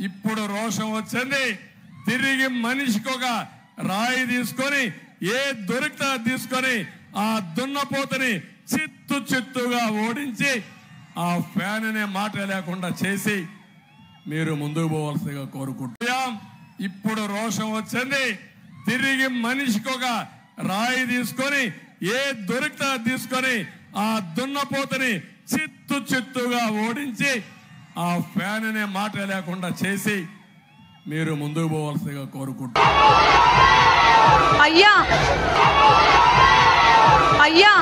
ఇప్పుడు రోషం వచ్చింది. తిరిగి మనిషికి ఒక రాయి తీసుకొని ఏ దొరికితే తీసుకొని ఆ దున్నపోతని చిత్తుగా ఓడించి ఆ ఫ్యాన్ అనే మాట లేకుండా చేసి మీరు ముందుకు పోవాల్సిందిగా కోరుకుంటున్నాం. ఇప్పుడు రోషం వచ్చింది. తిరిగి మనిషికి ఒక రాయి తీసుకొని ఏ దొరికితే తీసుకొని ఆ దున్నపోతని చిత్తుగా ఓడించి ఆ ఫ్యాన్ అనే మాట లేకుండా చేసి మీరు ముందుకు పోవాల్సిందిగా కోరుకుంటున్నాం. అయ్యా అయ్యా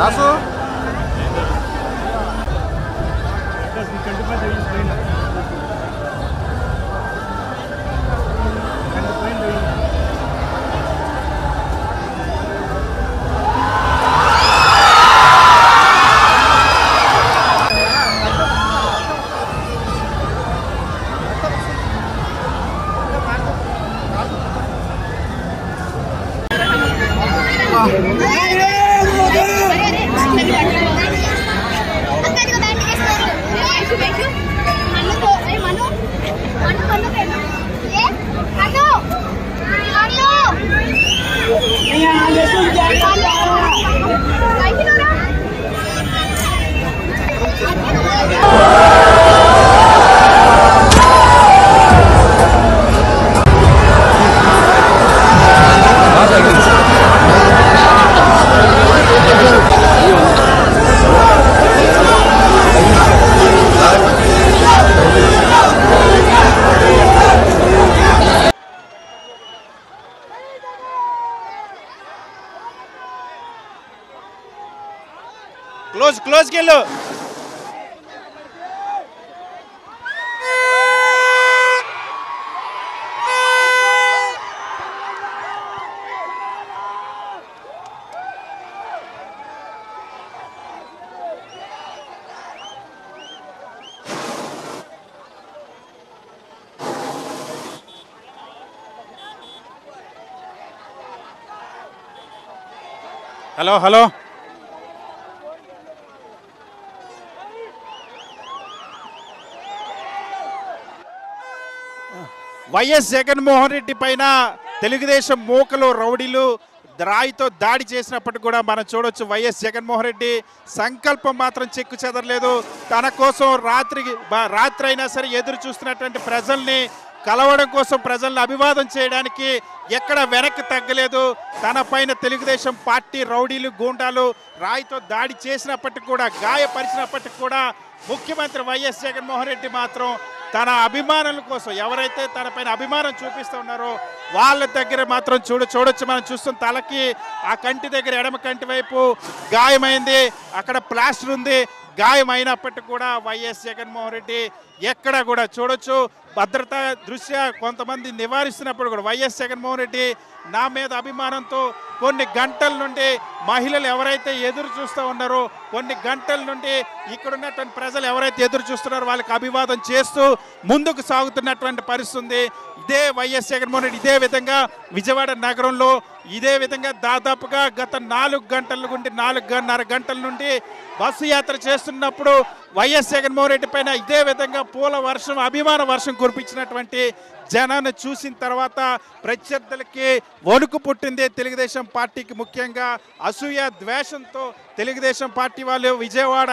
Tasso? Close के लो. Hello. వైఎస్ జగన్మోహన్ రెడ్డి పైన తెలుగుదేశం మూకలు రౌడీలు రాయితో దాడి చేసినప్పటికీ కూడా మనం చూడొచ్చు. వైఎస్ జగన్మోహన్ రెడ్డి సంకల్పం మాత్రం చెక్కు చెదరలేదు. తన కోసం రాత్రి అయినా సరే ఎదురు చూస్తున్నటువంటి ప్రజల్ని కలవడం కోసం, ప్రజల్ని అభివాదం చేయడానికి ఎక్కడ వెనక్కి తగ్గలేదు. తన పైన తెలుగుదేశం పార్టీ రౌడీలు గూండాలు రాయితో దాడి చేసినప్పటికీ కూడా, గాయపరిచినప్పటికీ కూడా ముఖ్యమంత్రి వైఎస్ జగన్మోహన్ రెడ్డి మాత్రం తన అభిమానుల కోసం, ఎవరైతే తన పైన అభిమానం చూపిస్తూ ఉన్నారో వాళ్ళ దగ్గర మాత్రం చూడొచ్చు. మనం చూస్తున్న తలకి ఆ కంటి దగ్గర ఎడమ కంటి వైపు గాయమైంది. అక్కడ ప్లాస్టర్ ఉంది. గాయం అయినప్పటికీ కూడా వైఎస్ జగన్మోహన్ రెడ్డి ఎక్కడ కూడా చూడొచ్చు. భద్రతా దృష్ట్యా కొంతమంది నివారిస్తున్నప్పుడు కూడా వైఎస్ జగన్మోహన్ రెడ్డి నా మీద అభిమానంతో కొన్ని గంటల నుండి మహిళలు ఎవరైతే ఎదురు చూస్తూ ఉన్నారో, కొన్ని గంటల నుండి ఇక్కడ ఉన్నటువంటి ప్రజలు ఎవరైతే ఎదురు చూస్తున్నారో వాళ్ళకి అభివాదం చేస్తూ ముందుకు సాగుతున్నటువంటి పరిస్థితి ఉంది. ఇదే వైఎస్ జగన్మోహన్ రెడ్డి ఇదే విధంగా విజయవాడ నగరంలో ఇదే విధంగా దాదాపుగా గత 4 గంటల నుండి బస్సు యాత్ర చేస్తున్నప్పుడు వైఎస్ జగన్మోహన్ రెడ్డి పైన ఇదే విధంగా పూల వర్షం, అభిమాన వర్షం కురిపించినటువంటి జనాన్ని చూసిన తర్వాత ప్రత్యర్థులకి వణుకు పుట్టింది. తెలుగుదేశం పార్టీకి ముఖ్యంగా అసూయ ద్వేషంతో తెలుగుదేశం పార్టీ వాళ్ళు విజయవాడ